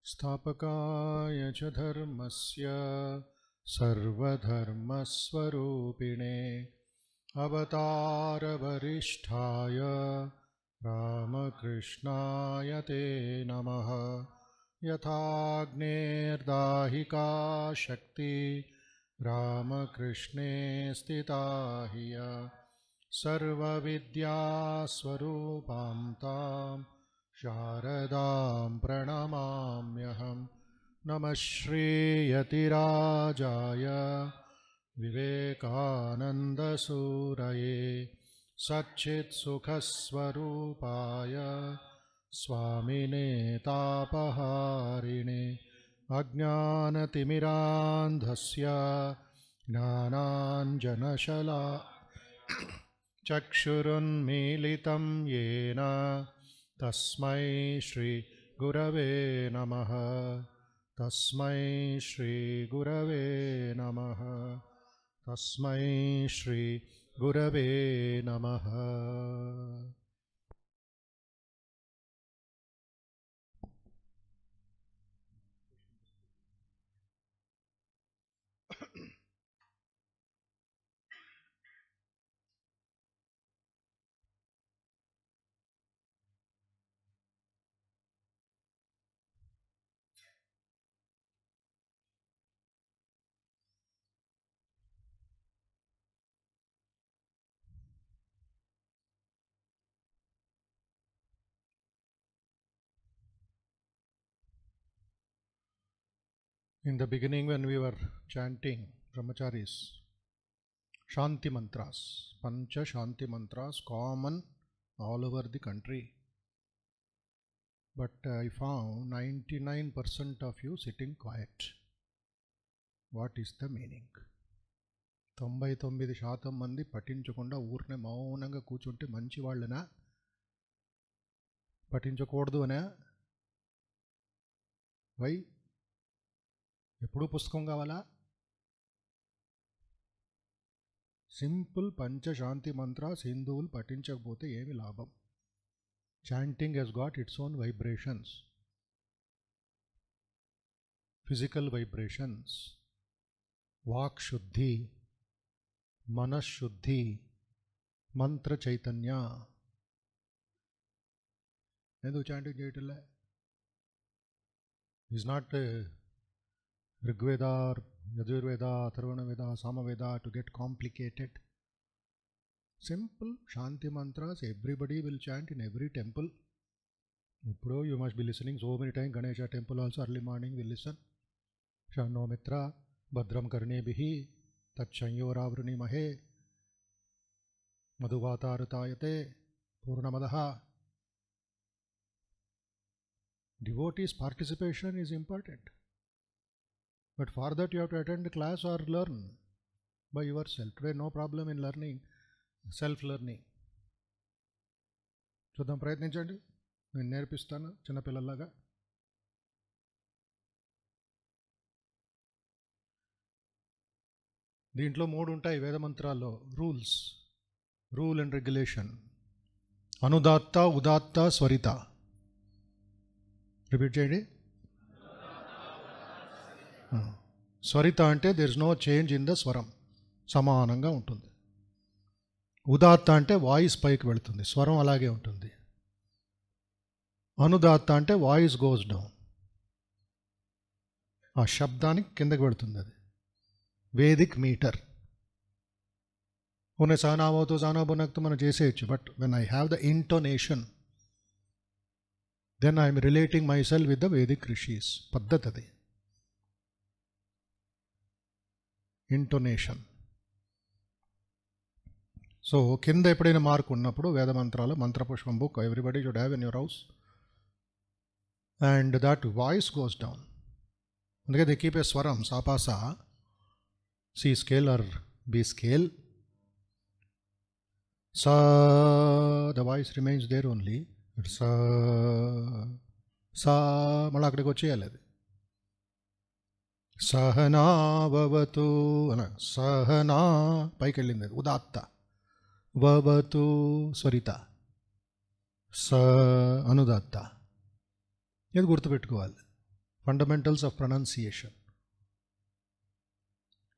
स्थापकाय च धर्मस्य सर्वधर्मस्वरूपिणे अवतारवरिष्ठाय रामकृष्णाय ते नमः। यथाग्नेर्दाहिका शक्ति रामकृष्णे स्थिता हिय सर्वविद्यास्वरूपां तां शारदां प्रणमाम्यहम्। नमः श्रीयतिराजाय विवेकानन्दसूरये सच्चित्सुखस्वरूपाय स्वामिने तापहारिणे अज्ञानतिमिरान्धस्य ज्ञानाञ्जनशला चक्षुरुन्मीलितं येन तस्मै श्रीगुरवे नमः। तस्मै श्रीगुरवे नमः। तस्मै श्रीगुरवे नमः। In the beginning, when we were chanting brahmacharis, Shanti mantras, Pancha Shanti mantras, common all over the country. But I found 99% of you sitting quiet. What is the meaning? 99% మంది పఠించకుండా ఊరినే మౌనంగా కూర్చుంటే మంచి వాళ్ళనా పఠించకూడదు అనే? వై? ఎప్పుడు పుస్తకం కావాలా? సింపుల్ పంచశాంతి మంత్రాస్ హిందువులు పఠించకపోతే ఏమి లాభం? Chanting he's got its own vibrations, physical vibrations, వాక్ శుద్ధి, మనశ్శుద్ధి, మంత్ర చైతన్య. ఎందుకు చాంటింగ్ చేయటంలే? Is not Rigveda, Yajurveda, Atharvana Veda, Samaveda to get complicated. Simple Shanti mantras everybody will chant in every temple. Pro, you must be listening so many times. Ganesha temple also early morning will listen. Shano Mitra, Badram Karne Bihi, Tachanyoravrani Mahe, Madhuvatarutayate, Purnamadaha. Devotees' participation is important. But for that you have to attend the class or learn by yourself. Today no problem in learning, self-learning. చూద్దాం, ప్రయత్నించండి. నేను నేర్పిస్తాను చిన్నపిల్లలాగా. దీంట్లో 3 ఉంటాయి వేదమంత్రాల్లో. Rules, rule and regulation. అనుదాత్త, ఉదాత్త, స్వరిత. రిపీట్ చేయండి. స్వరిత అంటే there is no change in the స్వరం, సమానంగా ఉంటుంది. ఉదాత్త అంటే వాయిస్ పైకి వెళుతుంది, స్వరం అలాగే ఉంటుంది. అనుదాత్త అంటే వాయిస్ గోస్ డౌన్, ఆ శబ్దానికి కిందకి వెళుతుంది. అది వేదిక్ మీటర్. ఉన్న సహనామోతో సహనాబునక్తో మనం చేసేయచ్చు. But when I have the intonation, then I'm relating myself with the Vedic rishis. పద్ధతి అది, ఇంటోనేషన్. సో కింద ఎప్పుడైనా మార్క్ ఉన్నప్పుడు వేదమంత్రాలు, మంత్రపుష్పం book everybody should have in your house, and that voice goes down. అందుకే దే కీప్ ఏ స్వరం, సాపాసా, C scale or B scale. సా, the voice remains there only. సా సా మళ్ళీ అక్కడికి వచ్చేయాలి. అది సహనావతు అన, సహనా పైకి వెళ్ళింది. అది ఉదాత్త. వవతు స్వరిత, స అనుదాత్త. ఇది గుర్తుపెట్టుకోవాలి. fundamentals of pronunciation.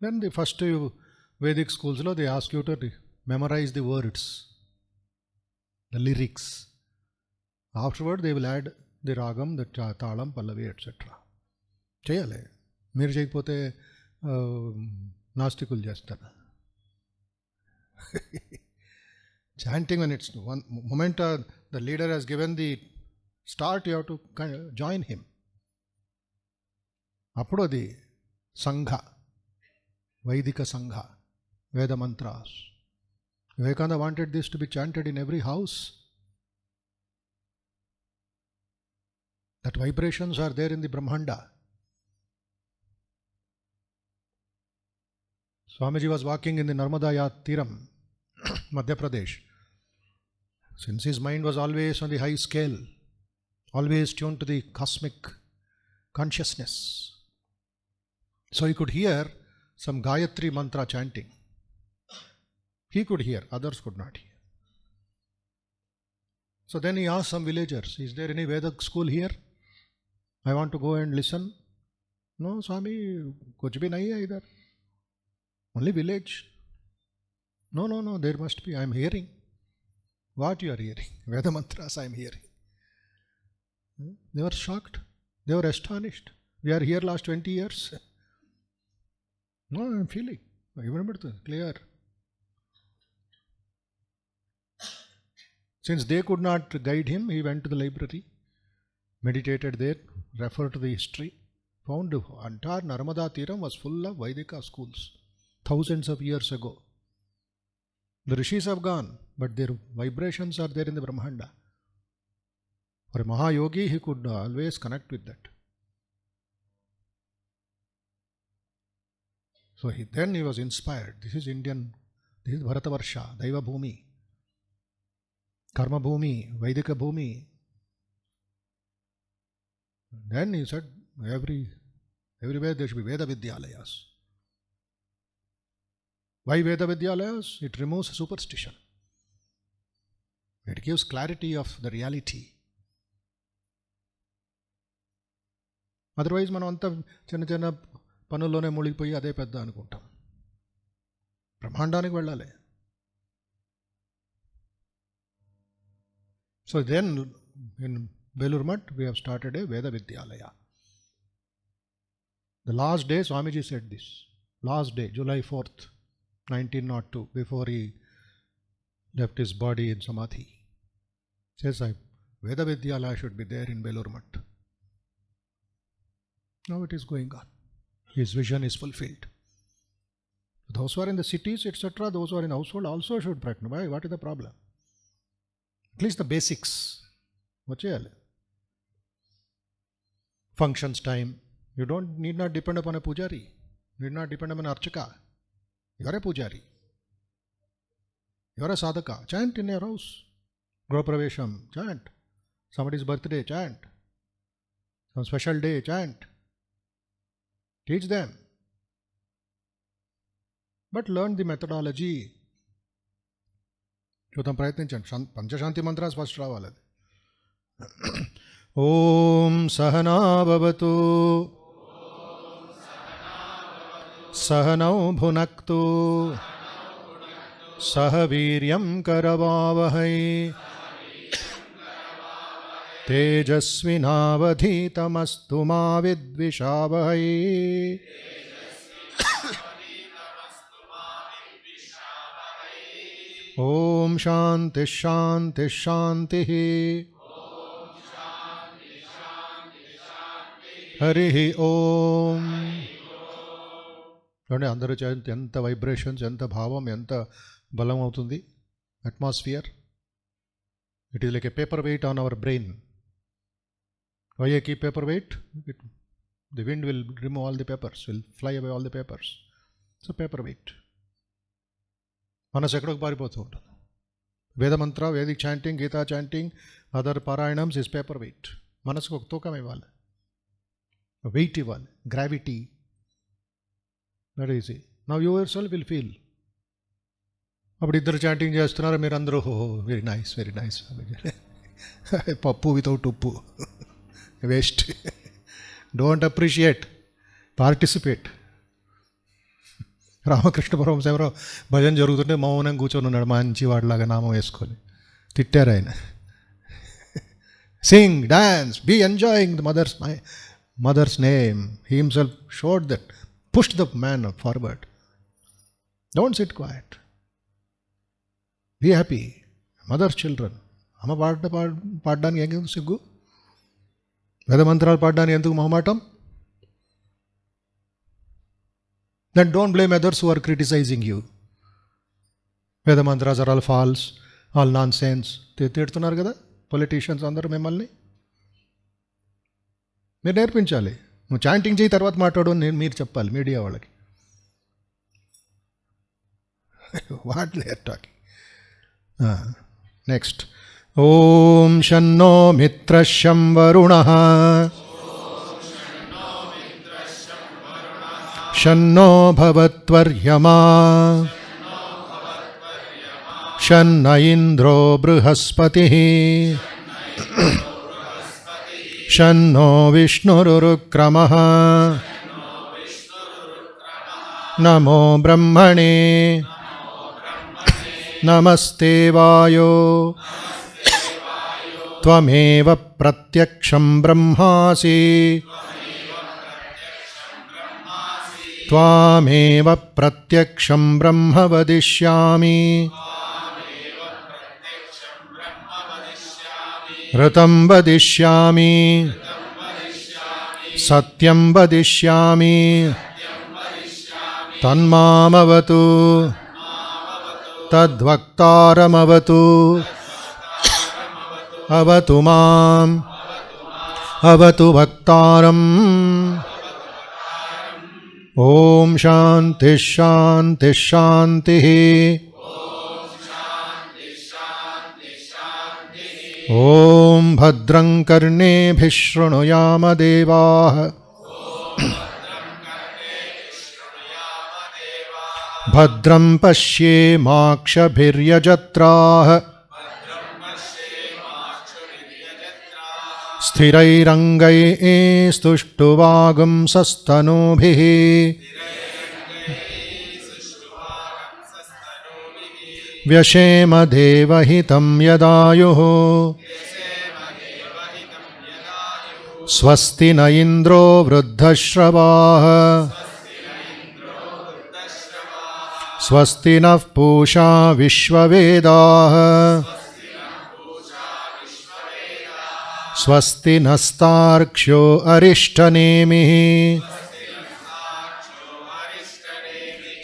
Then the first Vedic schools, they ask you to memorize the words, the lyrics. Afterward, they will add the ragam, the talam, pallavi, etc. Cheyale. Meer cheyapothe nastikul chestara. Chanting, when it's one moment the leader has given the start, you have to join him. Appudu adi sangha, Vaidika sangha, Veda mantras. Vivekananda wanted this to be chanted in every house. That vibrations are there in the Brahmanda. Swamiji was walking in the Narmada Tiram, Madhya Pradesh. Since his mind was always on the high scale, always tuned to the cosmic consciousness, so he could hear some Gayatri mantra chanting. He could hear, others could not hear. So then he asked some villagers, is there any Veda school here? I want to go and listen. No, Swami, kuch bhi nahi hai idhar. Only village. No, there must be. I am hearing. What you are hearing? Veda mantras I am hearing. They were shocked. They were astonished. We are here last 20 years. No, I am feeling. I remember it clear. Since they could not guide him, he went to the library, meditated there, referred to the history, found the entire Narmada Tiram was full of Vaidika schools, thousands of years ago. The rishis have gone, but their vibrations are there in the Brahmanda. For a Mahayogi, he could always connect with that. So then he was inspired. This is Indian, this is Bharatavarsha, Daiva Bhumi, Karma Bhumi, Vaidika Bhumi. Then he said, everywhere there should be Veda Vidyalayas. Why Veda Vidyalayas? It removes superstition. It gives clarity of the reality. Otherwise, మనం అంతా చిన్న చిన్న పనుల్లోనే మునిగిపోయి అదే పెద్ద అనుకుంటాం. బ్రహ్మాండానికి వెళ్ళాలి. So then in Belur Math we have started a Veda Vidyalaya. The last day Swamiji said this. Last day, July 4th, 1902, before he left his body in Samadhi. Says, Veda Vidyalaya should be there in Belur Math. Now it is going on. His vision is fulfilled. Those who are in the cities, etc., those who are in household also should practice. Why? What is the problem? At least the basics. Functions time. You need not depend upon a pujari. You need not depend upon an archaka. You are a pujari. You are a sadhaka. Chant in your house. Gropravesham, chant. Somebody's birthday, chant. Some special day, chant. Teach them. But learn the methodology. చూద్దాం ప్రయత్నించండి. పంచశాంతి mantras first రావాలి. ఓం సహనా భవతు సహనౌ భునక్తు సహ వీర్యం కరవావహై తేజస్వినావధీతమస్తు మా విద్విషావహై. ఓం శాంతి శాంతి శాంతి. హరి ఓం. చూడండి అందరూ ఎంత వైబ్రేషన్స్, ఎంత భావం, ఎంత బలం అవుతుంది atmosphere. It is like a paper weight on our brain. Why a keep paper weight? The wind will remove all the papers, will fly away all the papers. So paper weight. మనసు ఎక్కడికి పారిపోతూ ఉంటుంది. వేదమంత్ర, vedic chanting, Gita chanting, other పారాయణమ్స్ is paper weight. మనసుకు ఒక తూకం ఇవ్వాలి, వెయిట్ ఇవ్వాలి, gravity. That is it. Now yourself will feel. అప్పుడు ఇద్దరు చాంటింగ్ చేస్తున్నారు, మీరు అందరూ very nice, very nice. Pappu without uppu waste. Don't appreciate. Participate. Ramakrishna Paramahansa ఎవరో భజన జరుగుతుంటే మౌనం కూర్చొని ఉన్నాడు, మంచి వాడిలాగా నామం వేసుకొని. తిట్టారు ఆయన. Sing, dance, be enjoying the mother's name. He himself showed that, pushed the man forward. Don't sit quiet, be happy. Mothers children. అమ్మ పాడడానికి ఎందుకు సిగ్గు? వేద మంత్రాలు పాడడానికి ఎందుకు మొహమాటం? Then don't blame others who are criticizing you. Veda mantras are all false, all nonsense. తిడుతున్నారు కదా పొలిటీషియన్స్ అందరూ మిమ్మల్ని. మీరు నేర్పించాలి. నువ్వు చాంటింగ్ చేయి తర్వాత మాట్లాడు అని మీరు చెప్పాలి మీడియా వాళ్ళకి. What they are talking. Next. ఓం షన్నో మిత్రశం వరుణః షన్నో భవత్వర్యమా షన్న ఇంద్రో బృహస్పతిః షన్నో విష్ణురురుక్రమః నమో బ్రహ్మణే నమస్తే వాయో త్వమేవ ప్రత్యక్షం బ్రహ్మాసి త్వామేవ ప్రత్యక్షం బ్రహ్మ వదిష్యామి ఋతం వదిష్యామి సత్యం వదిష్యామి తన్మామవతు తద్వక్తారమవతు అవతు మాం అవతు వక్తారం. ఓం శాంతి శాంతి శాంతి. ఓం భద్రం కర్ణేభిః శృణుయామ దేవాః భద్రం పశ్యేమాక్షభిర్యజత్రాః స్థిరైరంగైస్తుష్టువాగుంసస్తనూभिः వ్యశేమ దేవహితం యదాయుః స్వస్తి న ఇంద్రో వృద్ధశ్రవాః స్వస్తి నః పూషా విశ్వవేదాః స్వస్తి నస్తార్క్ష్యో అరిష్టనేమిః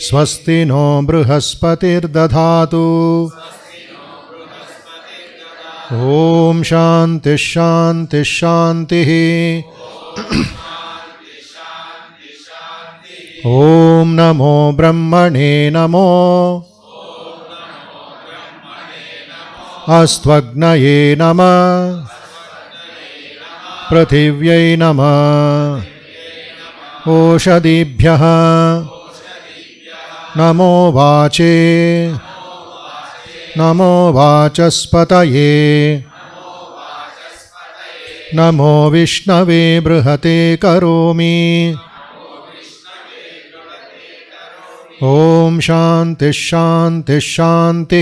స్వస్తి నో బృహస్పతిర్దధాతు. ఓం శాంతి శాంతి శాంతి. ఓం నమో బ్రహ్మణే నమో అస్త్వగ్నయే నమః పృథివ్యై నమః ఓషధీభ్యః నమో వాచే నమో వాచస్పతయే నమో విష్ణవే బృహతే కరోమి. ఓం శాంతి శాంతి శాంతి.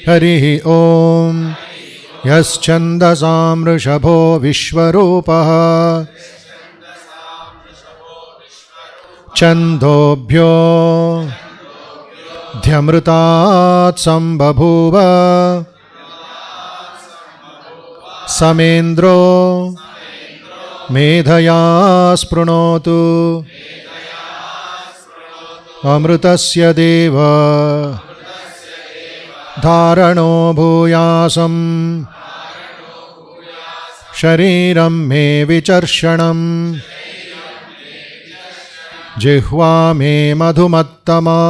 హరి ఓం. యశ్చందసాం వృషభో విశ్వరూపః ఛందోభ్యో ధ్యమృతాత్ సంబభూవ సమేంద్రో మేధయా స్పృణోతు అమృతస్య దేవ ధారణో భూయాసం శరీరం మే విచర్షణం జిహ్వా మే మధుమత్తమా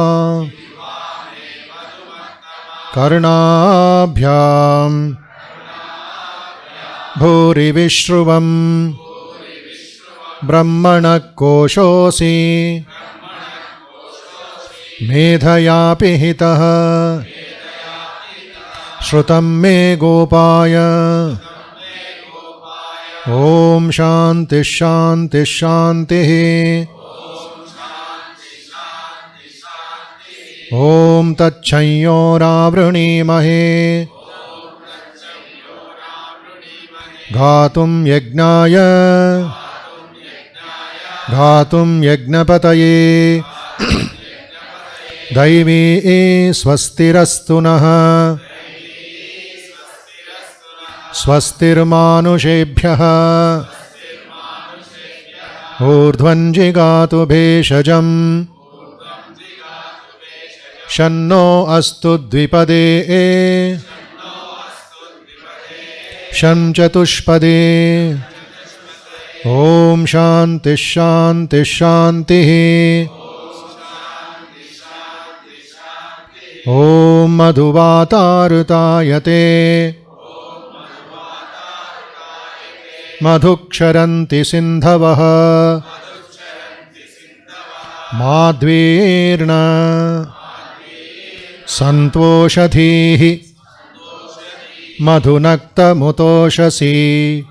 కర్ణాభ్యాం భూరి విశ్రువం బ్రహ్మణ కోశోసి మేధయా పిహితః శ్రుతం మే గోపాయ Om Shanti Shanti Shanti. Om Tacchayoravruணிmahe. Ghatum Yajnaya. Ghatum Yajnapataye. Daivi Swastirastunaha. Swastirmanushebyah. Urdhvanjigatu bheshajam. Shanno astu dvipade. Sham chatushpade. Om Shanti Shanti Shanti. Om Madhuvatarutayate. Madhuksharanti sindhavah. Madhvirna. Santoshadhihi. Madhunakta mutoshasi.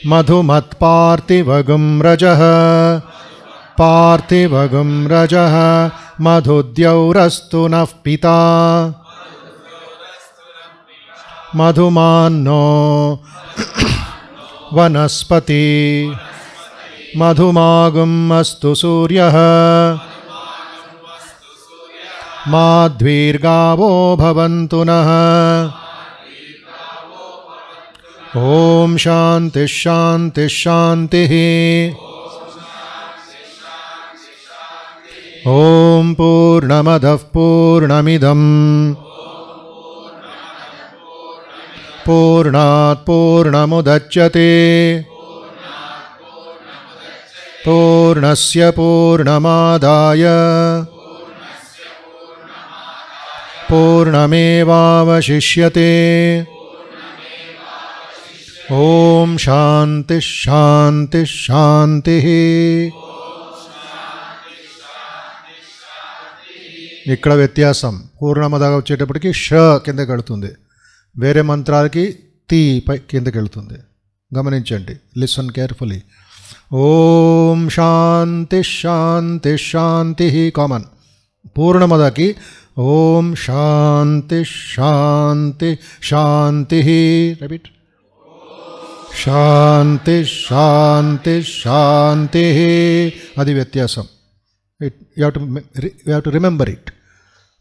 Madhumatpartivagam rajah. Partivagam rajah. Madhudyaurastu nafpita. Madhumanno. Vanaspati. Madhumagam astu suryah. Madhvirgavo bhavantu nah. Om Shanti Shanti Shanti. Om Purnamadav Purnamidam. Purnat Purnamudachyate. Purnasya Purnamadaya. Purnamevavashishyate. Om Shanti Shanti Shanti. ఇక్కడ వ్యత్యాసం పూర్ణమదాగా వచ్చేటప్పటికి ష కిందకి వెళుతుంది, వేరే మంత్రాలకి తీ పై కిందకి వెళుతుంది. గమనించండి, లిసన్ కేర్ఫుల్లీ. ఓం శాంతి శాంతి శాంతి కామన్. పూర్ణమదకి ఓం శాంతి శాంతి శాంతి. రిపీట్. శాంతి శాంతి శాంతి. అది వ్యత్యాసం. You have to remember it.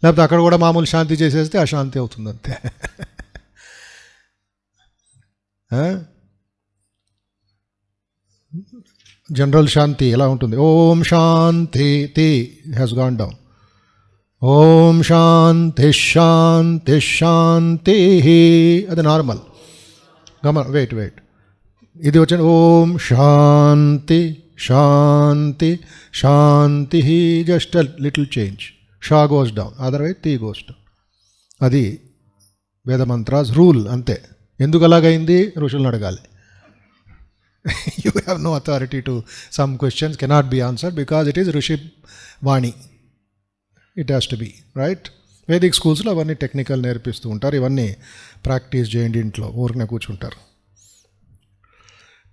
లేకపోతే అక్కడ కూడా మామూలు శాంతి చేసేస్తే అశాంతి అవుతుంది అంతే. జనరల్ శాంతి ఎలా ఉంటుంది? ఓం శాంతి, తి హ్యాస్ గాన్ డౌన్. ఓం శాంతి శాంతి శాంతి, అది నార్మల్. వెయిట్. ఇది వచ్చింది ఓం శాంతి శాంతి శాంతి, జస్ట్ అ లిటిల్ చేంజ్. షా గోస్ డౌన్, అదర్వైజ్ టీ గోస్ డౌన్. అది వేదమంత్రాస్ రూల్ అంతే. ఎందుకు అలాగైంది ఋషులను అడగాలి. You have no authority to some questions cannot be answered because it is ఋషి వాణి. It has to be right. Vedic స్కూల్స్లో అవన్నీ టెక్నికల్ నేర్పిస్తూ ఉంటారు. ఇవన్నీ ప్రాక్టీస్ చేయండి ఇంట్లో, ఊరికనే కూర్చుంటారు.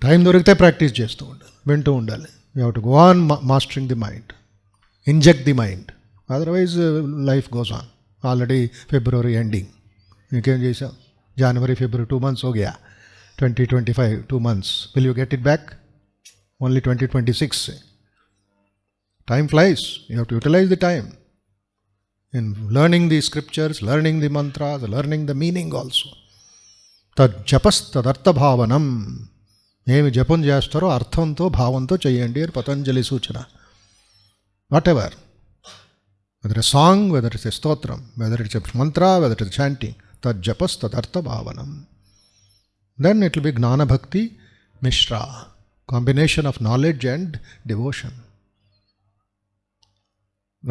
టైం దొరికితే ప్రాక్టీస్ చేస్తూ ఉండాలి, వింటూ ఉండాలి. You have to go on mastering the mind, inject the mind, otherwise life goes on. Already February ending, ఇంకేం చేసాం? జనవరి ఫిబ్రవరి 2 months हो गया. 2025 2 months. Will you get it back? Only 2026. Time flies. You have to utilize the time in learning the scriptures, learning the mantras, learning the meaning also. Tad japas tadartha bhavanam. ఏమి జపం చేస్తారో అర్థంతో భావంతో చేయండి అని పతంజలి సూచన. Whatever, whether a song, whether it's a స్తోత్రం, whether it's a mantra, whether it's chanting, తద్ జపస్ తదర్థ భావనం. దెన్ ఇట్ విల్ బి జ్ఞానభక్తి మిశ్రా, combination of knowledge and devotion.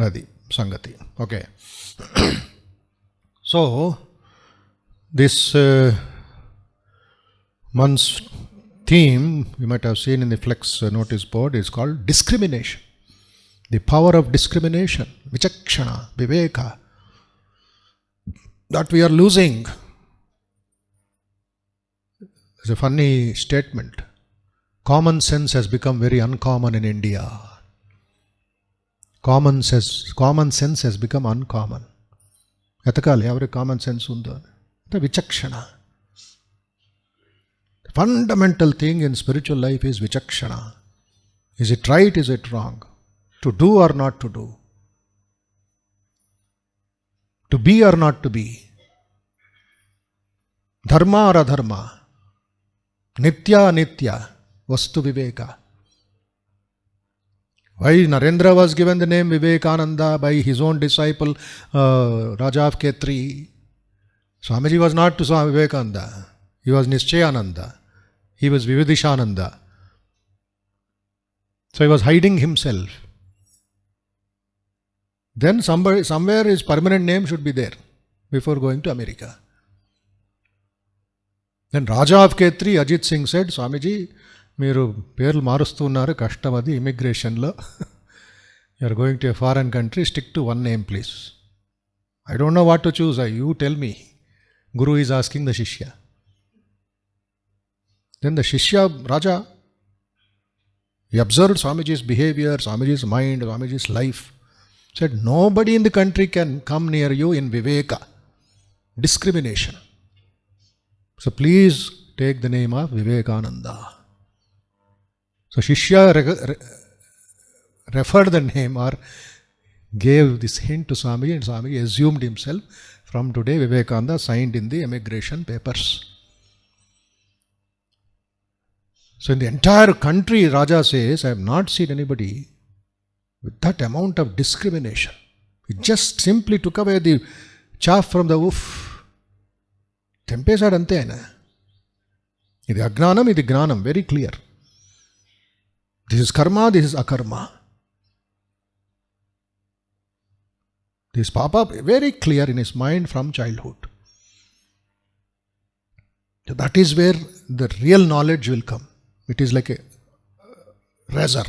అది సంగతి. Okay, so this months theme you might have seen in the flex notice board is called discrimination. The power of discrimination, vichakshana, viveka, that we are losing. It's a funny statement. Common sense has become very uncommon in India. Common sense has become uncommon. Etakali, every common sense undo. The vichakshana. The fundamental thing in spiritual life is vichakshana. Is it right? Is it wrong? To do or not to do? To be or not to be? Dharma or adharma? Nitya anitya? Vastu viveka. Why Narendra was given the name Vivekananda by his own disciple Raja of Khetri? Swamiji was not to Swami Vivekananda. He was Nischayananda. He was Vividishananda. So he was hiding himself. Then somewhere his permanent name should be there before going to America. Then Raja of Khetri, Ajit Singh said, Swamiji, మీరు పేర్లు మారుస్తున్నారు కష్టం అది ఇమిగ్రేషన్లో you are going to a foreign country stick to one name please I don't know what to choose you tell me guru is asking the shishya then the shishya raja he observed Swamiji's behavior, Swamiji's mind, Swamiji's life, said nobody in the country can come near you in viveka, discrimination, so please take the name of Vivekananda. So Shishya referred the name or gave this hint to Swamiji, and Swamiji assumed himself. From today Vivekananda signed in the immigration papers. So in the entire country, Raja says, I have not seen anybody with that amount of discrimination. He just simply took away the chaff from the woof. Tempesad ante aina. Idi agnanam, idi gnanam, very clear. This is karma, this is akarma. This papa very clear in his mind from childhood. So that is where the real knowledge will come. It is like a razor.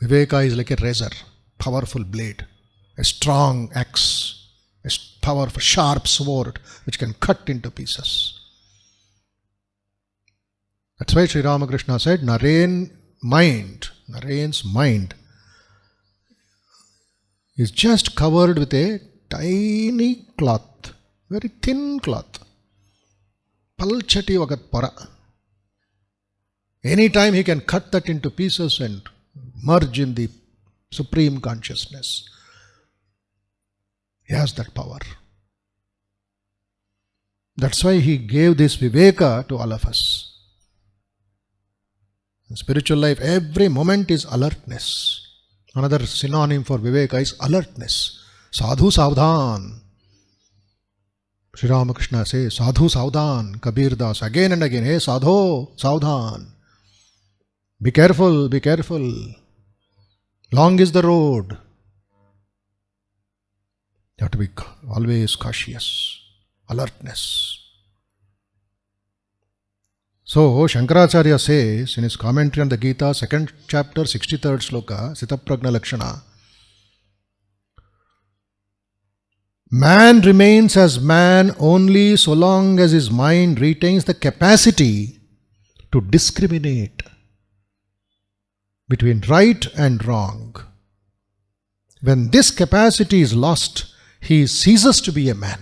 Viveka is like a razor, powerful blade, a strong axe, a powerful sharp sword which can cut into pieces. That's why Sri Ramakrishna said, Naren's mind is just covered with a tiny cloth, very thin cloth. Palchati vagat para. Anytime he can cut that into pieces and merge in the supreme consciousness. He has that power. That's why he gave this viveka to all of us. In spiritual life, every moment is alertness. Another synonym for viveka is alertness. Sadhu savdhan. Sri Ramakrishna says, Sadhu savdhan. Kabir Das again and again, hey sadhu savdhan. Be careful, be careful. Long is the road. You have to be always cautious. Alertness. So, Shankaracharya says in his commentary on the Gita, 2nd chapter, 63rd sloka, Sitapragna Lakshana, man remains as man only so long as his mind retains the capacity to discriminate between right and wrong. When this capacity is lost, he ceases to be a man.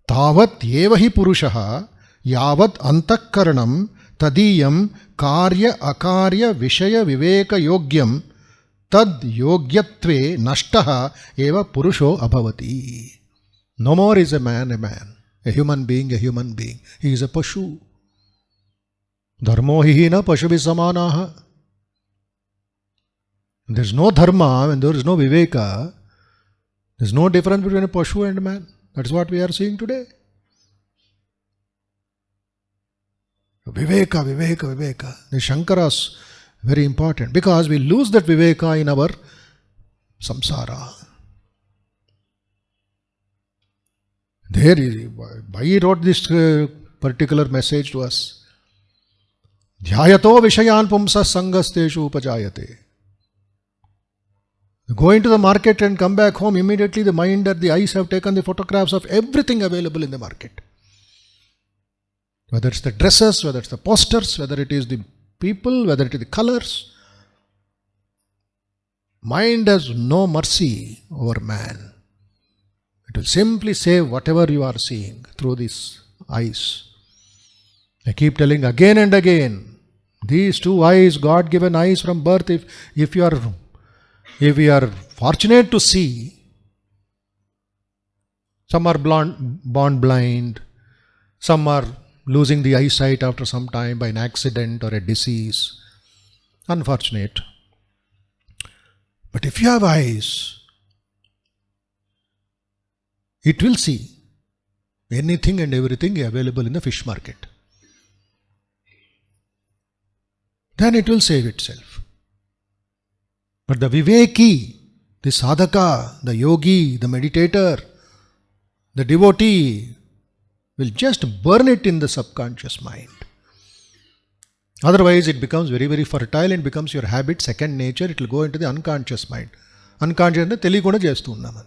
Tavat yevahi purushaha yavat antakaranam tadiyam karya akarya vishaya viveka yogyam tad yogyatve nashtaha eva purusho abhavati. No more is a man, a human being, a human being. He is a pashu. Dharmo hi na pashuvi samanaha. There is no dharma when there is no viveka. There is no difference between a pashu and a man. That is what we are seeing today. Viveka, viveka, viveka. The Shankaras very important because we lose that viveka in our samsara. There is why he wrote this particular message to us. Dhyayato vishayan pumsa sangasteshu upajayate. Go into the market and come back home, immediately the mind or the eyes have taken the photographs of everything available in the market. Whether it's the dresses, whether it's the posters, whether it is the people, whether it is the colors. Mind has no mercy over man. It will simply say whatever you are seeing through these eyes. I keep telling again and again, these two eyes, God-given eyes from birth, if we are fortunate to see, some are born blind, some are losing the eyesight after some time by an accident or a disease. Unfortunate. But if you have eyes, it will see anything and everything available in the fish market. Then it will save itself. But the viveki, the sadhaka, the yogi, the meditator, the devotee will just burn it in the subconscious mind. Otherwise it becomes very, very fertile and becomes your habit, second nature. It will go into the unconscious mind. Unconscious ante teliyakunda chestu unnam.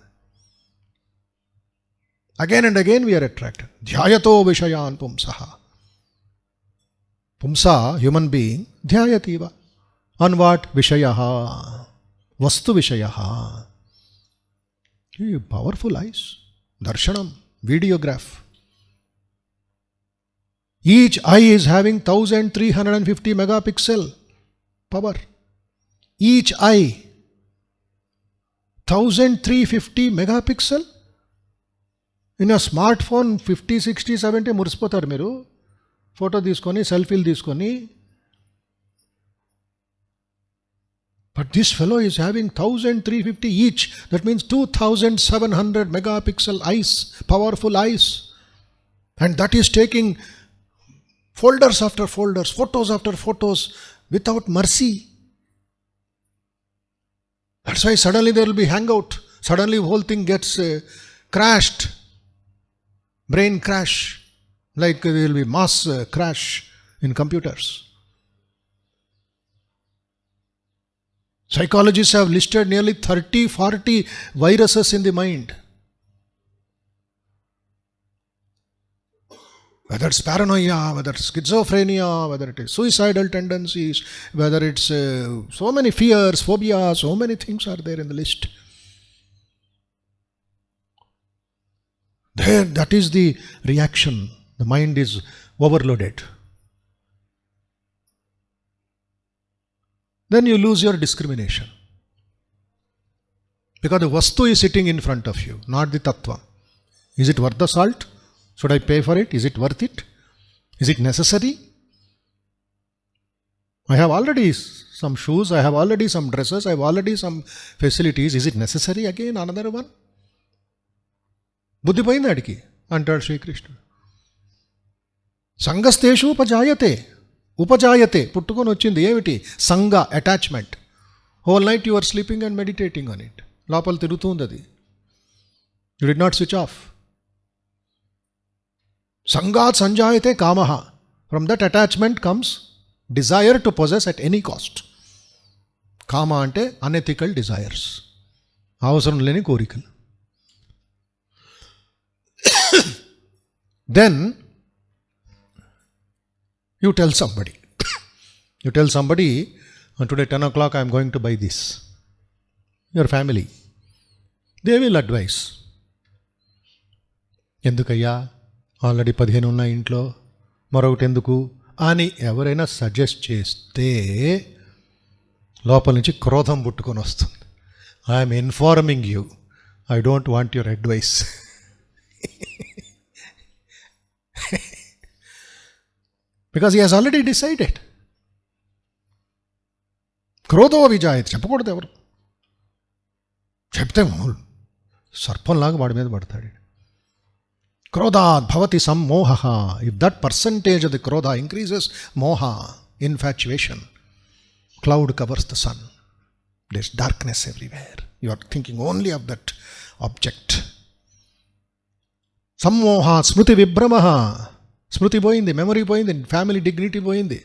Again and again we are attracted. Dhyayato vishayan pumsaha. Pumsa, human being, dhyayativa. On what? Vishayaha. Vastu vishayaha. Powerful eyes. Darshanam. Videograph. Each eye is having 1350 megapixel power. Each eye. 1350 megapixel. In a smartphone 50, 60, 70 మురిసిపోతారు మీరు. Photo తీసుకొని సెల్ఫీలు తీసుకొని. But this fellow is having 1350 each. That means 2700 megapixel eyes, powerful eyes. And that is taking folders after folders, photos after photos without mercy. That's why suddenly there will be hangout. Suddenly the whole thing gets crashed. Brain crash. Like there will be mass crash in computers. Psychologists have listed nearly 30-40 viruses in the mind. Whether it's paranoia, whether it's schizophrenia, whether it is suicidal tendencies, whether it's so many fears, phobias, so many things are there in the list. There, that is the reaction. The mind is overloaded. Then you lose your discrimination. Because the vastu is sitting in front of you, not the tattva. Is it worth the salt? Should I pay for it? Is it worth it? Is it necessary? I have already some shoes, I have already some dresses, I have already some facilities. Is it necessary again another one? Buddhi poyindi adiki, antaadu Sri Krishna. Sangasteshu upajayate, puttukoni vachindi emiti? Sangha, attachment. Whole night you are sleeping and meditating on it. Lopal tirugutundi adi. You did not switch off. Sangat sanjayate kamaha. From that attachment comes desire to possess at any cost. Kama ante unethical desires. Avasaram leni korikalu. Then you tell somebody. Today 10 o'clock I am going to buy this. Your family. They will advise. Endukayya? Already 15 ఉన్నాయి ఇంట్లో, మరొకటి ఎందుకు అని ఎవరైనా suggest చేస్తే లోపల నుంచి క్రోధం పుట్టుకొని వస్తుంది. I'm informing you, I don't want your advice. Because he has already decided. క్రోధో విజాయత్ చెప్పకూడదు ఎవరు. చెప్తే సర్పంలాగా వాడి మీద పడతాడు. Krodhat bhavati sammoha. If that percentage of the krodha increases, moha, infatuation, cloud covers the sun. There's darkness everywhere. You are thinking only of that object. Sammoha, smruti vibhramaha. Smruti పోయింది, memory పోయింది, family dignity పోయింది.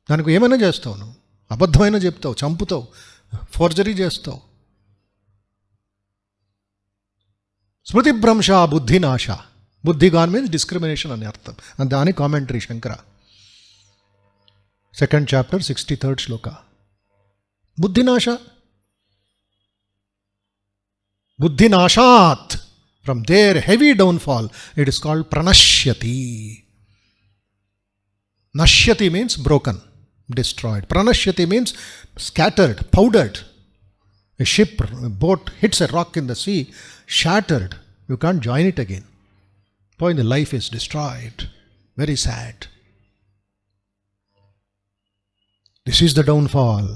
దానికి ఏమైనా చేస్తావు, నువ్వు అబద్ధమైనా చెప్తావు, చంపుతావు, forgery చేస్తావు. Smriti Bhramsha Buddhi Nasha. Buddhi gone means discrimination ani artham. And dani commentary Shankara. 2nd chapter, 63rd shloka. Buddhi Nasha. Buddhi Nashat. From their heavy downfall, it is called Pranashyati. Nashyati means broken, destroyed. Pranashyati means scattered, powdered. A ship, a boat hits a rock in the sea, shattered. You can't join it again. Point, the life is destroyed. Very sad. This is the downfall.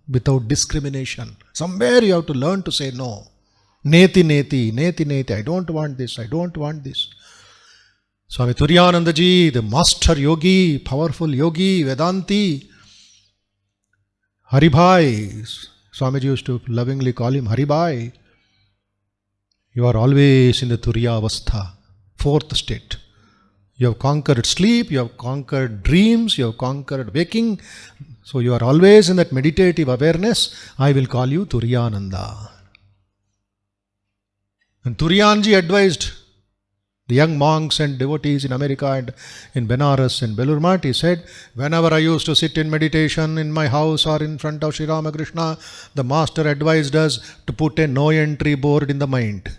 Without discrimination. Somewhere you have to learn to say no. Neti, neti, neti, neti. I don't want this. I don't want this. Swami Turiyanandaji, the master yogi, powerful yogi, Vedanti. Haribhai. Swamiji used to lovingly call him Haribhai. You are always in the Turiya Avastha, 4th state. You have conquered sleep, you have conquered dreams, you have conquered waking. So you are always in that meditative awareness. I will call you Turiyananda. And Turiyanji advised the young monks and devotees in America and in Benares and Belur Math. He said, whenever I used to sit in meditation in my house or in front of Sri Ramakrishna, the master advised us to put a no entry board in the mind.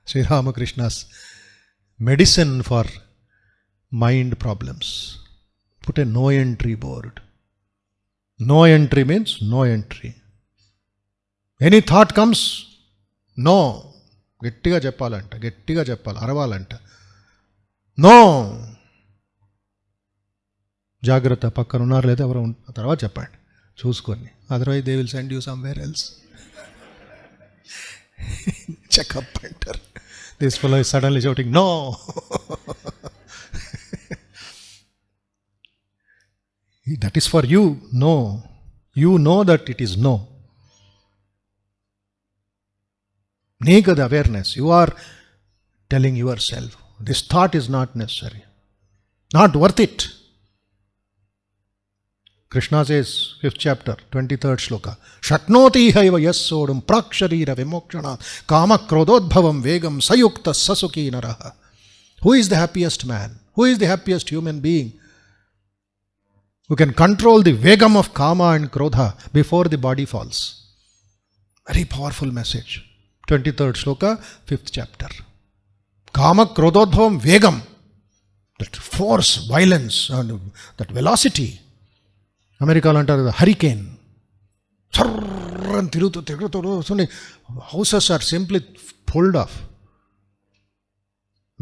Sri Ramakrishna's medicine for mind problems. Put a no entry board. No entry means no entry. Any thought comes, no. గట్టిగా చెప్పాలంట, గట్టిగా చెప్పాలి, అరవాలంట. No. జాగ్రత్త, పక్కన ఉన్నారు లేదా ఎవరు తర్వాత చెప్పండి చూసుకొని. Otherwise they will send you somewhere else. Checkup అంటారు. This fellow is suddenly shouting no. That is for you. No. You know that it is no. Naked awareness. You are telling yourself, this thought is not necessary, not worth it. Krishna says, 5th chapter, 23rd shloka, Shaknoti haiva yassodum praksharira vimokshana kama krododbhavam vegam sayukta sasuki naraha. Who is the happiest man? Who is the happiest human being? Who can control the vegam of kama and krodha before the body falls. Very powerful message. 23rd shloka, 5th chapter. Kama krododbhavam vegam. That force, violence, and that velocity. America antaru the hurricane. Houses are simply pulled off.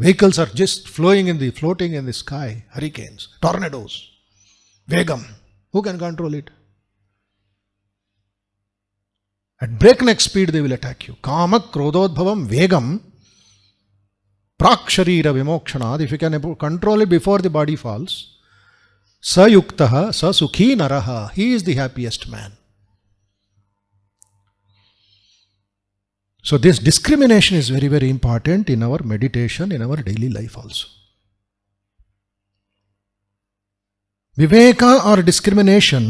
Vehicles are just floating in the sky. Hurricanes, tornadoes. Vegam. Who can control it? At breakneck speed they will attack you. Kama krododbhavam vegam praksharira vimokshana. If you can control it before the body falls, sayuktaha sasukhi naraha. He is the happiest man. So this discrimination is very, very important in our meditation, in our daily life also. Viveka or discrimination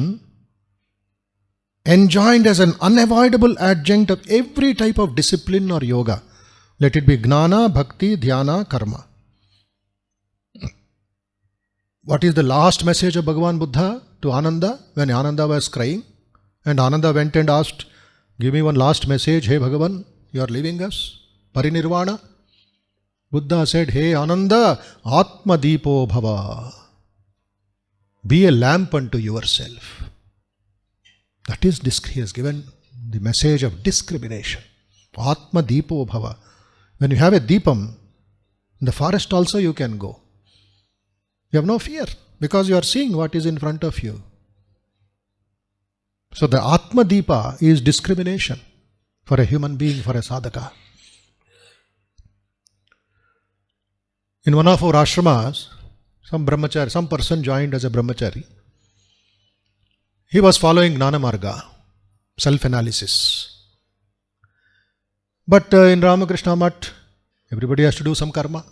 enjoined as an unavoidable adjunct of every type of discipline or yoga. Let it be gnana, bhakti, dhyana, karma. What is the last message of Bhagavan Buddha to Ananda when Ananda was crying? And Ananda went and asked, give me one last message. Hey Bhagavan, you are leaving us. Parinirvana. Buddha said, hey Ananda, Atma Deepo Bhava. Be a lamp unto yourself. That is, he has given the message of discrimination. Atma Deepo Bhava. When you have a Deepam, in the forest also you can go. You have no fear because you are seeing what is in front of you. So the Atma Deepa is discrimination for a human being, for a sadhaka. In one of our ashramas, some person joined as a brahmachari. He was following Gnana Marga, self-analysis. But in Ramakrishna Math, everybody has to do some karma.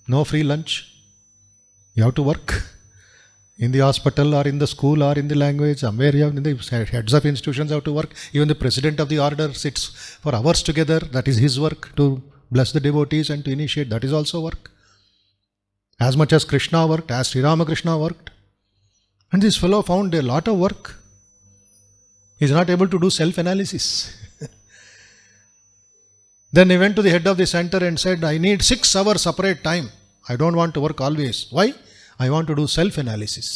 No free lunch. You have to work. In the hospital or in the school or in the language, somewhere you have, in the heads of institutions have to work. Even the president of the order sits for hours together. That is his work, to bless the devotees and to initiate. That is also work. As much as Krishna worked, as Sri Ramakrishna worked. And this fellow found a lot of work. He is not able to do self-analysis. Then he went to the head of the center and said, I need 6 hours separate time. I don't want to work always. Why? I want to do self-analysis.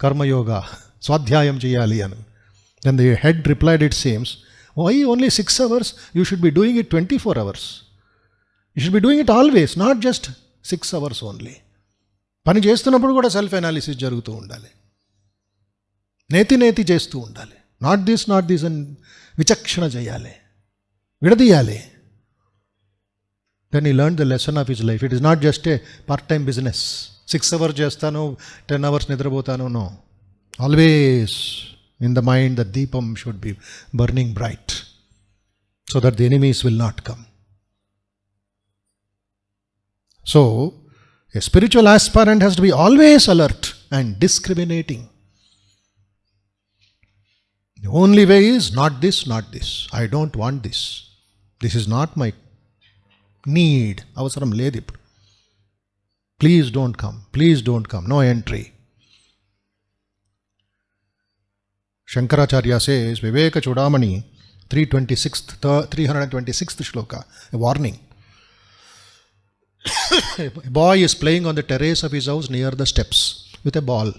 Karma yoga. Swadhyayam cheyali anu. Then the head replied, it seems, why only 6 hours? You should be doing it 24 hours. You should be doing it always, not just 6 hours only. పని చేస్తున్నప్పుడు కూడా self analysis జరుగుతూ ఉండాలి. నేతి చేస్తూ ఉండాలి. Not this అని విచక్షణ చేయాలి, విడదీయాలి. Then he learned the lesson of his life. It is not just a part-time business. 6 hours చేస్తాను, 10 hours నిద్రపోతాను. No. Always in the mind the deepam should be burning bright so that the enemies will not come. So, a spiritual aspirant has to be always alert and discriminating. The only way is not this. I don't want this. This is not my need. Avasaram ledhu ippudu. Please don't come. No entry. Shankaracharya says, Viveka Chudamani, 326th shloka, a warning. A boy is playing on the terrace of his house near the steps with a ball.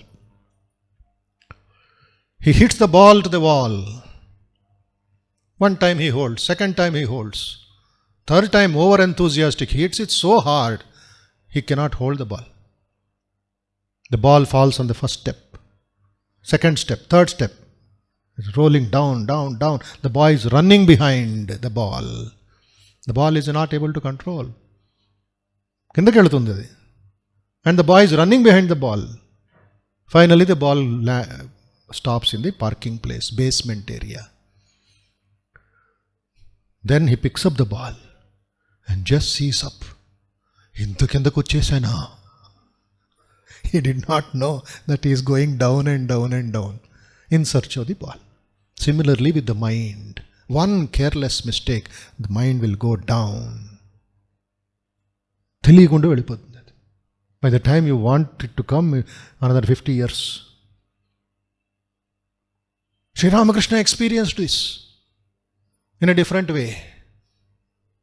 He hits the ball to the wall. One time he holds, second time he holds. Third time, over enthusiastic, he hits it so hard, he cannot hold the ball. The ball falls on the first step, second step, third step. It's rolling down. The boy is running behind the ball. The ball is not able to control. కిందకి వెళుతుంది అది. And the boy is running behind the ball. Finally, the ball stops in the parking place, basement area. Then he picks up the ball and just sees up. ఇంత కిందకు వచ్చేసానా? He did not know that he is going down and down in search of the ball. Similarly with the mind. One careless mistake, the mind will go down. తెలియకుండా వెళ్ళిపోతుంది అది. By the time you want it to come, another 50 years. Sri Ramakrishna experienced this in a different way.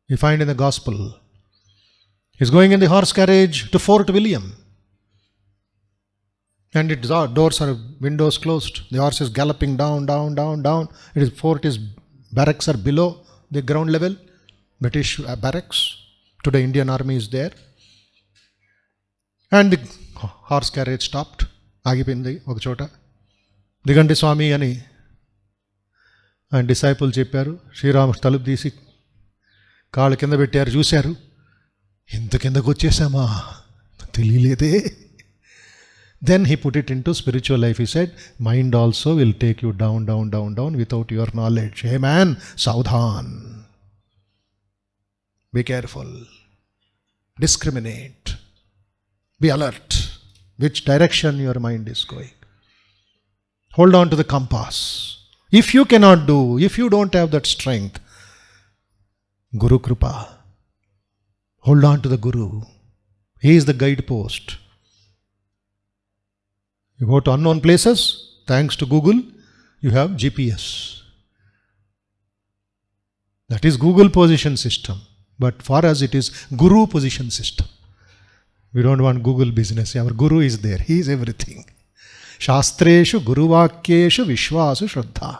We find in the gospel. He's going in the horse carriage to Fort William. And its doors are, windows closed. The horse is galloping down. Fort is, barracks are below the ground level. British barracks. Today Indian army is there. And the horse carriage stopped. ఆగిపోయింది ఒక చోట. దిగండి స్వామి అని ఆయన disciple చెప్పారు. శ్రీరామ తలుపు తీసి కాళ్ళు కింద పెట్టారు, చూశారు. ఇంత కిందకు వచ్చేసామా, తెలియలేదే. Then he put it into spiritual life. He said, mind also will take you down without your knowledge. Hey man, Sadhan. Be careful. Discriminate. Be alert. Which direction your mind is going. Hold on to the compass. If you cannot do, if you don't have that strength, Guru Kripa. Hold on to the Guru. He is the guidepost. You go to unknown places, thanks to Google, you have GPS. That is Google position system. But for us it is Guru position system. We don't want Google business. Our Guru is there. He is everything. Shastreshu Guru Vakyeshu Vishwasu Shraddha.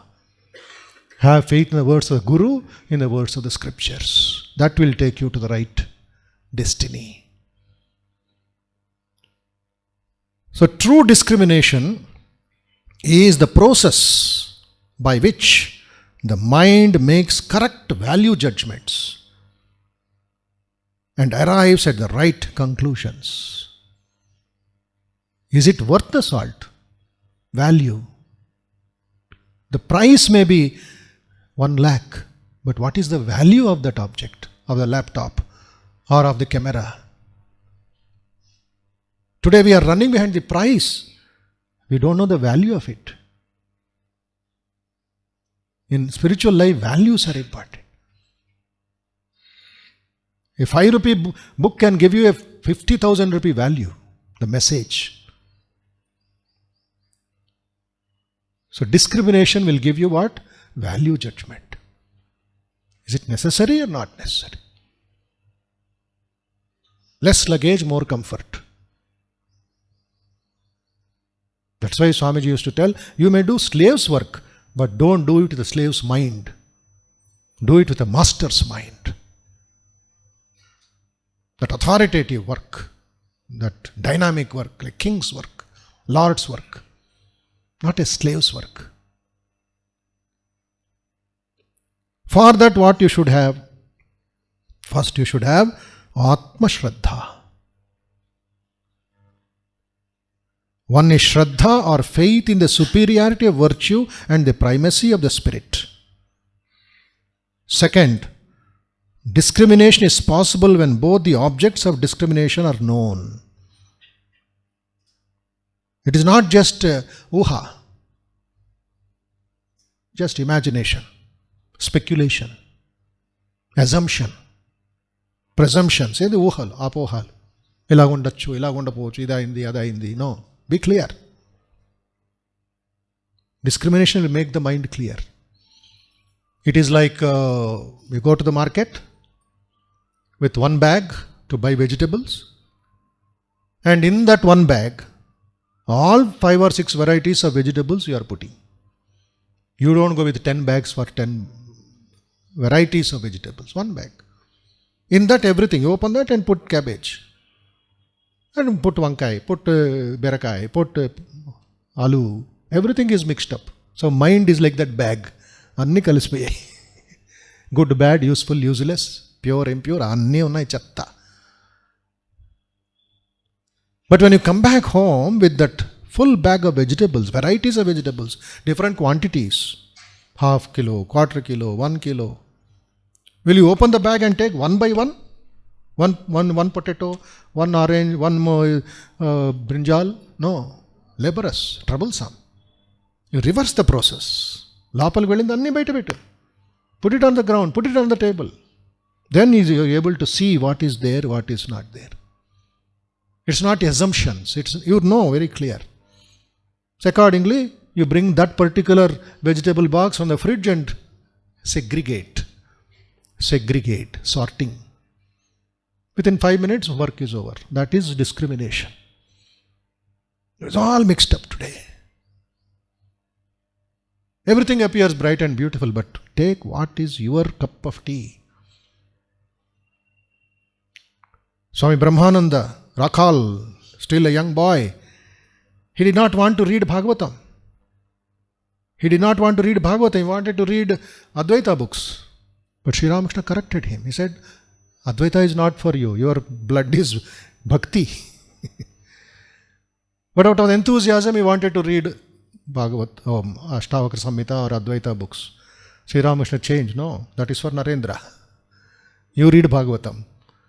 Have faith in the words of the Guru, in the words of the scriptures. That will take you to the right destiny. So true discrimination is the process by which the mind makes correct value judgments and arrives at the right conclusions. Is it worth the salt? Value. The price may be 1 lakh, but what is the value of that object, of the laptop or of the camera? Today we are running behind the price. We don't know the value of it. In spiritual life, values are important. A 5 rupee book can give you a 50,000 rupee value, the message. So discrimination will give you what? Value judgment. Is it necessary or not necessary? Less luggage, more comfort. That's why Swamiji used to tell, you may do slave's work, but don't do it with the slave's mind. Do it with the master's mind. That authoritative work, that dynamic work, like king's work, lord's work, not a slave's work. For that, what you should have? First, you should have Atma Shraddha. One is Shraddha or faith in the superiority of virtue and the primacy of the spirit. Second, discrimination is possible when both the objects of discrimination are known. It is not just uha, just imagination, speculation, assumption, presumption. Say the uhal, apohal. Ilagundachu, ilagundapochu, ida indi, ada indi. No. Be clear. Discrimination will make the mind clear. It is like you go to the market with one bag to buy vegetables, and in that one bag, all 5 or 6 varieties of vegetables you are putting. You don't go with 10 bags for 10 varieties of vegetables, one bag. In that everything, you open that and put cabbage. And put vankai, put berakai, put aloo. Everything is mixed up. So mind is like that bag. Anni kalispayayi. Good, bad, useful, useless, pure, impure, anni unnai chatta. But when you come back home with that full bag of vegetables, varieties of vegetables, different quantities, half kilo, quarter kilo, 1 kilo, will you open the bag and take one by one? One potato, one orange, one brinjal? No. Laborious, troublesome. You reverse the process. Lapal velinda anni baita bettu. Put it on the ground, put it on the table. Then you are able to see what is there, what is not there. It's not assumptions. You know very clear. So accordingly, you bring that particular vegetable box on the fridge and segregate, sorting. Within 5 minutes, work is over. That is discrimination. It's all mixed up today. Everything appears bright and beautiful, but take what is your cup of tea. Swami Brahmananda, Rakhal, still a young boy, he did not want to read Bhagavatam. He wanted to read Advaita books. But Sri Ramakrishna corrected him. He said, Advaita is not for you. Your blood is bhakti. But out of enthusiasm, he wanted to read Bhagavat, Ashtavakra Samhita or Advaita books. Sri Ramakrishna changed. No, that is for Narendra. You read Bhagavatam.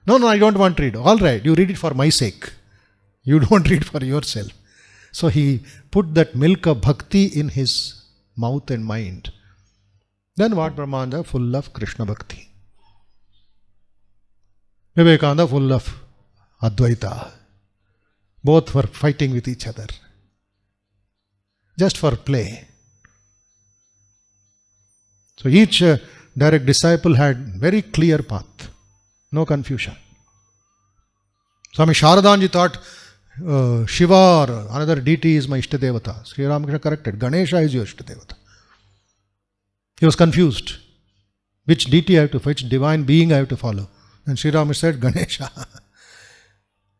No, I don't want to read. All right, you read it for my sake. You don't read for yourself. So he put that milk of bhakti in his mouth and mind. Then what Brahmananda? Full of Krishna bhakti. Vivekananda full of Advaita. Both were fighting with each other. Just for play. So each direct disciple had very clear path. No confusion. Swami Sharadanji thought Shiva or another deity is my Ishtadevata. Sri Ramakrishna corrected. Ganesha is your Ishtadevata. He was confused. Which deity I have to, which divine being I have to follow? And Sri Ramakrishna said, Ganesha.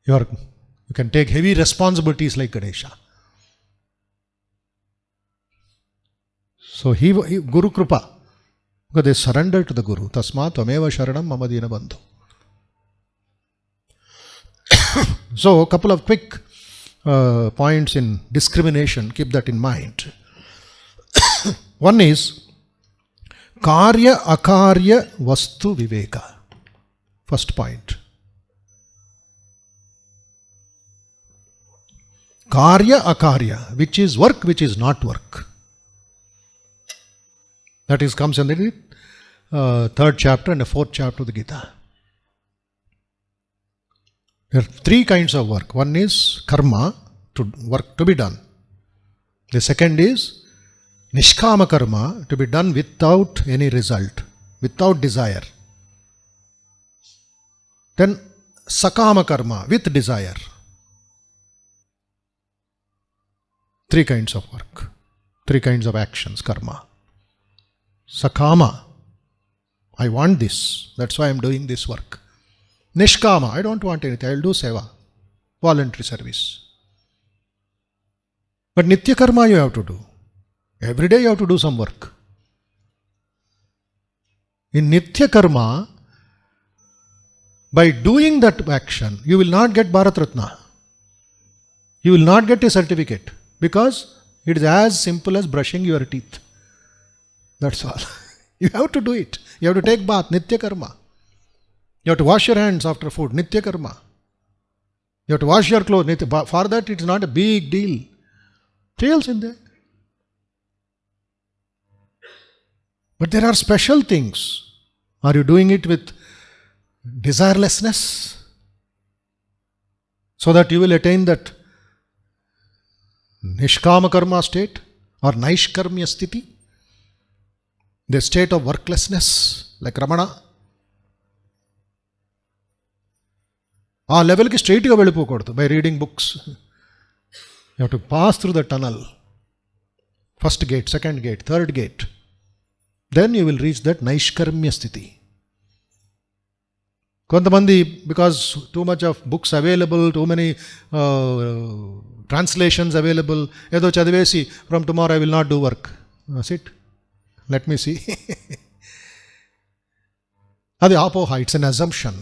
You can take heavy responsibilities like Ganesha. So Guru Krupa. Because they surrendered to the Guru. Tasmat Tvameva Sharanam Mama Dina Bandhu. So a couple of quick points in discrimination. Keep that in mind. One is Karya Akarya Vastu Viveka. First point. Karya akarya, which is work, which is not work. That is comes in the third chapter and the fourth chapter of the Gita. There are three kinds of work. One is karma, to work to be done. The second is nishkama karma, to be done without any result, without desire. Then sakama karma, with desire. Three kinds of work, three kinds of actions, karma. Sakama, I want this, that's why I am doing this work. Nishkama, I don't want anything, I will do seva, voluntary service. But nitya karma you have to do. Every day you have to do some work. In nitya karma, by doing that action, you will not get Bharat Ratna. You will not get a certificate, because it is as simple as brushing your teeth. That's all. You have to do it. You have to take bath, nitya karma. You have to wash your hands after food, nitya karma. You have to wash your clothes, nitya. For that it is not a big deal. Fails in there. But there are special things. Are you doing it with desirelessness? So that you will attain that nishkama karma state or naishkarmya sthiti, the state of worklessness, like Ramana. ఆ లెవెల్కి స్ట్రైట్గా వెళ్ళిపోకూడదు by reading books. You have to pass through the tunnel. First gate, second gate, third gate. Then you will reach that నైష్కర్మ్య స్థితి. కొంతమంది because too much of books available, too many translations available, ఏదో చదివేసి from tomorrow I will not do work. Sit, let me see. అది ఆపోహ, it's an assumption.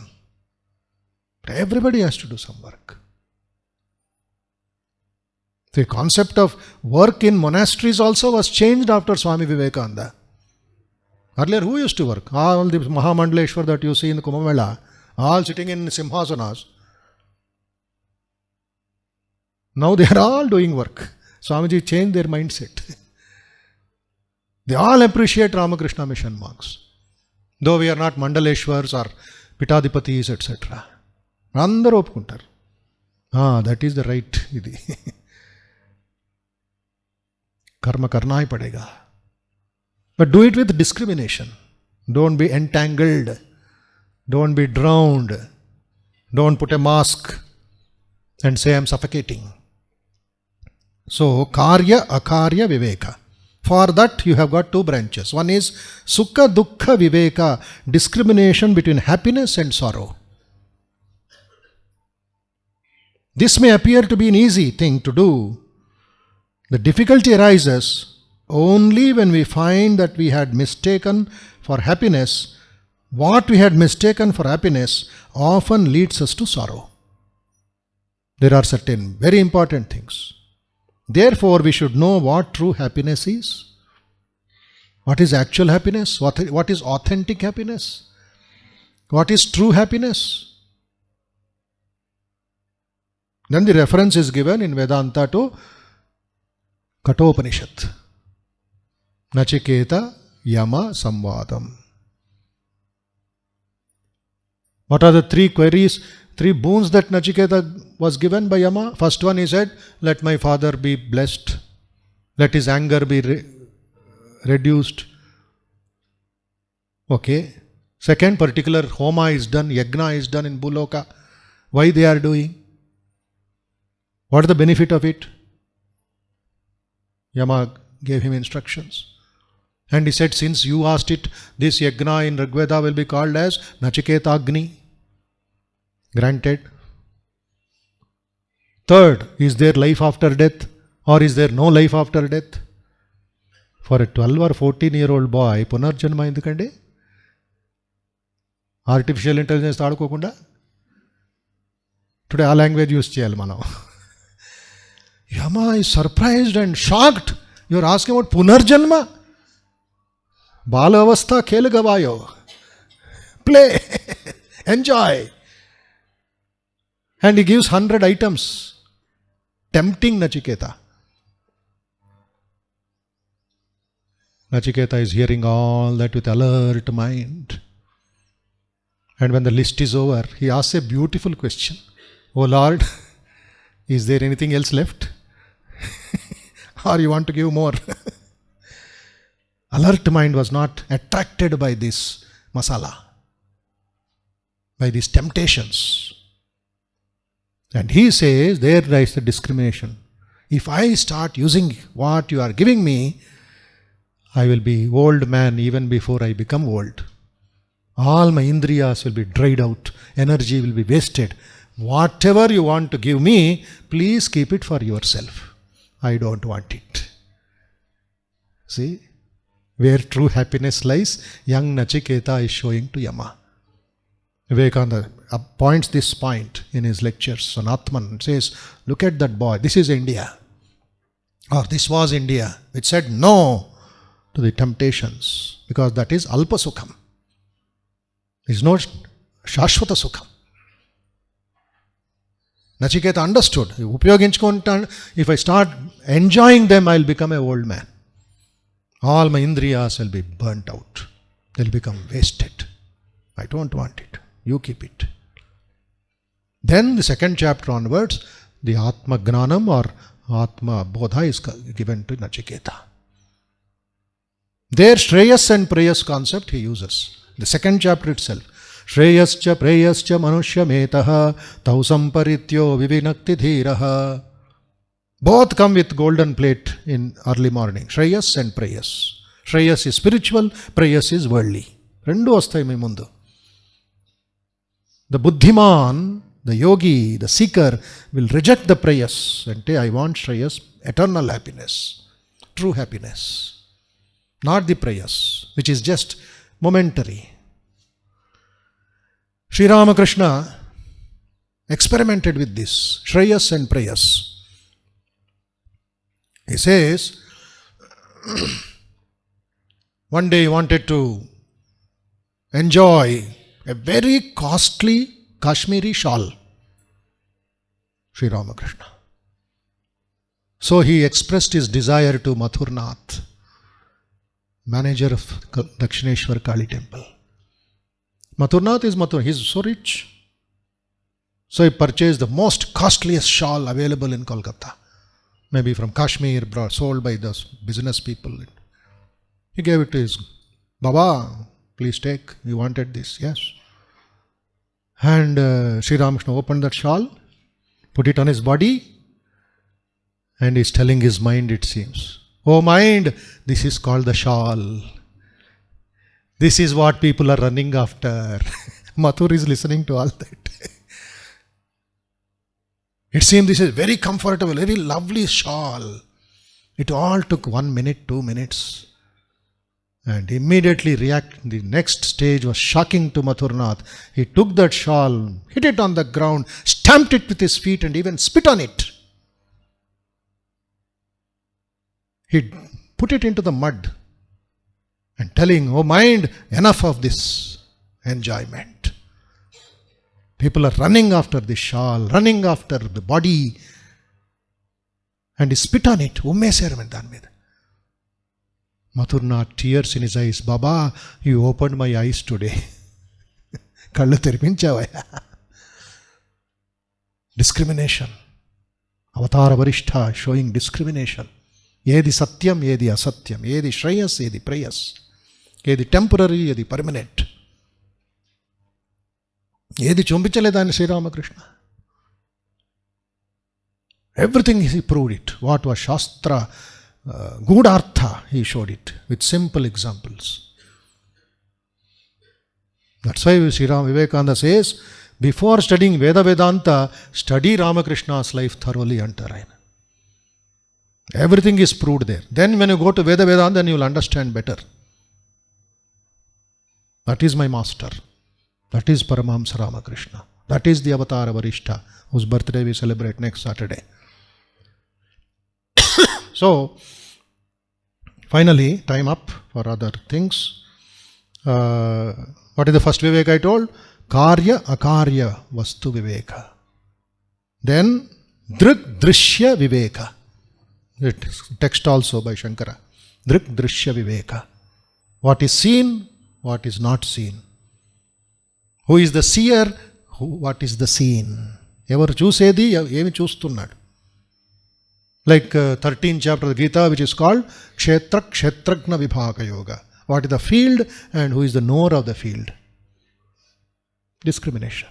Everybody has to do some work. The concept of work in monasteries also was changed after Swami Vivekananda. Earlier, who used to work? All the Mahamandaleshwar that you see in the Kumbh Mela, all sitting in simhasanas. Now they are all doing work. Swamiji changed their mindset. They all appreciate Ramakrishna mission marks. Though we are not Mandaleshwars or Pitadipatis, etc. అందరూ ఒప్పుకుంటారు, that is the right. ఇది కర్మ కర్నా హీ పడేగా. But do it with discrimination. Don't be entangled, don't be drowned, don't put a mask and say I'm suffocating. So కార్య అకార్య వివేక. For that you have got two branches. One is sukha dukkha viveka, discrimination between happiness and sorrow. This may appear to be an easy thing to do. The difficulty arises only when we find that we had mistaken for happiness. What we had mistaken for happiness often leads us to sorrow. There are certain very important things. Therefore, we should know what true happiness is. What is actual happiness? What is authentic happiness? What is true happiness? Then the reference is given in Vedanta to Kathopanishad. Nachiketa Yama Samvadam. What are the three queries, three boons that Nachiketa was given by Yama? First one, he said, let my father be blessed. Let his anger be reduced. Okay. Second, particular homa is done, yagna is done in Buloka. Why they are doing? What is the benefit of it? Yama gave him instructions. And he said, since you asked it, this yagna in Rigveda will be called as Nachiketa Agni. Granted. Third, is there life after death or is there no life after death? For a 12 or 14-year-old boy, Punarjanma endukande? Artificial intelligence ఆడుకోకుండా today ఆ language use చేయాలి మనం. Yama is surprised and shocked. You are asking about Punarjanma? Balavastha khel gavayo. Play. Enjoy. And he gives 100 items. tempting Nachiketa. Nachiketa is hearing all that with alert mind. And when the list is over, he asks a beautiful question. Oh Lord, is there anything else left? Or you want to give more? Alert mind was not attracted by this masala, by these temptations. And he says, there lies the discrimination. If I start using what you are giving me, I will be old man even before I become old. All my indriyas will be dried out. Energy will be wasted. Whatever you want to give me, please keep it for yourself. I don't want it. See, where true happiness lies, young Nachiketa is showing to Yama. Vivekananda points this point in his lectures on Atman and says, look at that boy, this is India. Or this was India, which said no to the temptations, because that is Alpa Sukham. There is no Shashvata Sukham. Nachiketa understood. If I start enjoying them, I will become an old man. All my indriyas will be burnt out. They will become wasted. I don't want it. You keep it. Then the second chapter onwards, the Atma Gnanam or Atma Bodha is given to Nachiketa. There Shreyas and Preyas concept he uses. The second chapter itself. Shreyascha Preyascha Manushya Metaha Tausam Parityo Vivinakti Dhiraha. Both come with golden plate in early morning. Shreyas and Preyas. Shreyas is spiritual, Preyas is worldly. Rendu vasthai me mundu. The Buddhiman, the yogi, the seeker will reject the Preyas and say, I want Shreyas, eternal happiness, true happiness. Not the Preyas, which is just momentary. Sri Ramakrishna experimented with this, Shreyas and Preyas. He says, one day he wanted to enjoy a very costly Kashmiri shawl, Sri Ramakrishna. So he expressed his desire to Mathurnath, manager of Dakshineshwar Kali temple. Mathurnath is Mathur, he is so rich. So he purchased the most costliest shawl available in Kolkata. Maybe from Kashmir, sold by those business people. He gave it to his Baba, please take, you wanted this, yes. And Sri Ramakrishna opened that shawl, put it on his body, and he's telling his mind, it seems, oh mind, this is called the shawl. This is what people are running after. Mathur is listening to all that. It seems this is very comfortable, very lovely shawl. It all took 1 minute, 2 minutes. And immediately the next stage was shocking to Mathurnath. He took that shawl, hit it on the ground, stamped it with his feet and even spit on it. He put it into the mud and telling, oh mind, enough of this enjoyment. People are running after the shawl, running after the body, and he spit on it. Mathurnath, tears in his eyes, Baba, you opened my eyes today. Discrimination. Avatara Varishtha showing discrimination. Yedi satyam, yedi asatyam, yedi shreyas, yedi preyas, yedi temporary, yedi permanent. Yedi chumbichaledani Sri Ramakrishna. Everything he proved it. What was Shastra, Gudhartha, he showed it with simple examples. That's why Sri Vivekananda says, before studying Veda Vedanta, study Ramakrishna's life thoroughly and thoroughly. Everything is proved there. Then when you go to Veda Vedanta, then you will understand better. That is my master. That is Paramahamsa Ramakrishna. That is the Avatara Varishtha, whose birthday we celebrate next Saturday. So, finally, time up for other things. What is the first Viveka I told? Karya Akarya Vastu Viveka. Then Drik Drishya Viveka. Text also by Shankara. Drik Drishya Viveka. What is seen, what is not seen. Who is the seer, what is the seen. Evaru chusedi, emi chustunnadu. Like 13th chapter of the Gita, which is called Kshetra Kshetragna Vibhaka Yoga. What is the field and who is the knower of the field. Discrimination.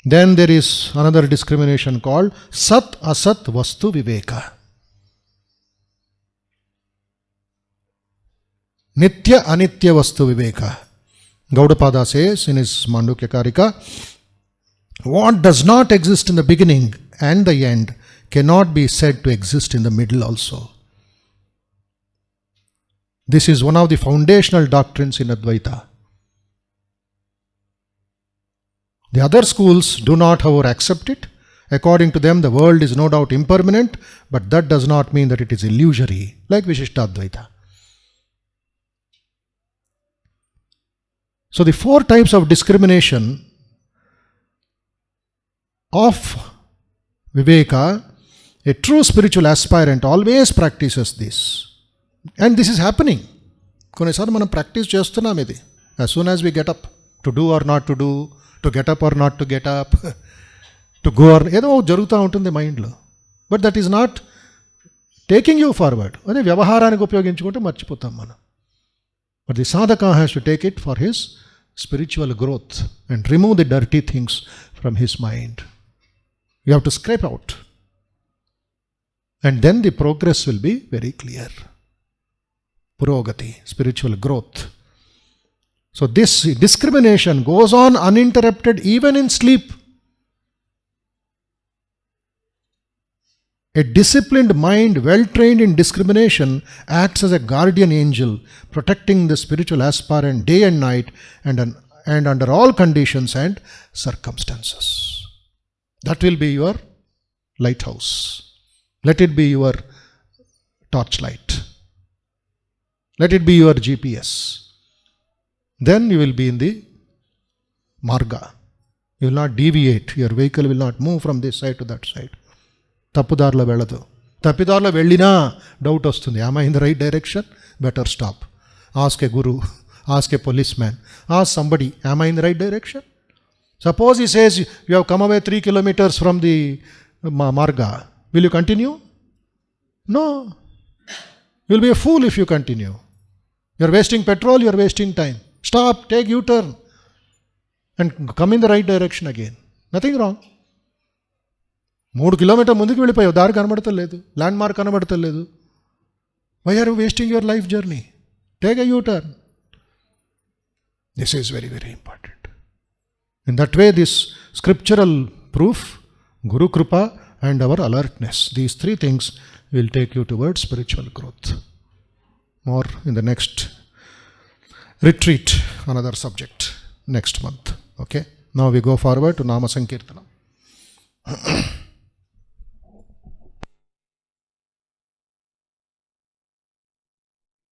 Then there is another discrimination called Sat Asat Vastu Viveka. Nitya Anitya Vastu Viveka. Gaudapada says in his Mandukya Karika, what does not exist in the beginning and the end cannot be said to exist in the middle also. This is one of the foundational doctrines in Advaita. The other schools do not, however, accept it. According to them, the world is no doubt impermanent, but that does not mean that it is illusory, like Vishishta Advaita. So the four types of discrimination of Viveka, a true spiritual aspirant always practices this. And this is happening. కొన్నిసార్లు మనం practice చేస్తున్నాం ఇది. As soon as we get up, to do or not to do, to get up or not to get up, to go or ఏదో జరుగుతూ ఉంటుంది మైండ్లో. But that is not taking you forward. అదే వ్యవహారానికి ఉపయోగించుకుంటే మర్చిపోతాం మనం. బట్ ది సాధక has to take it for his spiritual growth and remove the dirty things from his mind. You have to scrape out. And then the progress will be very clear. Purogati, spiritual growth. So this discrimination goes on uninterrupted even in sleep. A disciplined mind, well trained in discrimination, acts as a guardian angel, protecting the spiritual aspirant day and night and under all conditions and circumstances. That will be your lighthouse. Let it be your torchlight. Let it be your GPS. Then you will be in the marga. You will not deviate. Your vehicle will not move from this side to that side. తప్పుదారిలో వెళ్ళదు. తప్పిదారిలో వెళ్ళినా doubt వస్తుంది. am I in the right direction? Better stop. Ask a guru, ask a policeman, ask somebody, am I in the right direction? Suppose he says you have come away 3 kilometers from the marga. Will you continue? No. You will be a fool if you continue. You are wasting petrol, you are wasting time. Stop, take U-turn and come in the right direction again. Nothing wrong. 3 kilometers ముందుకు వెళ్ళిపోయావు, దారి కనబడతలేదు, landmark కనబడతలేదు. Why are you wasting your life journey? Take a U turn. This is very very important. In that way this scriptural proof, guru kripa and our alertness, these 3 things will take you towards spiritual growth. More in the next retreat, another subject next month. Okay, now we go forward to Nama Sankirtanam.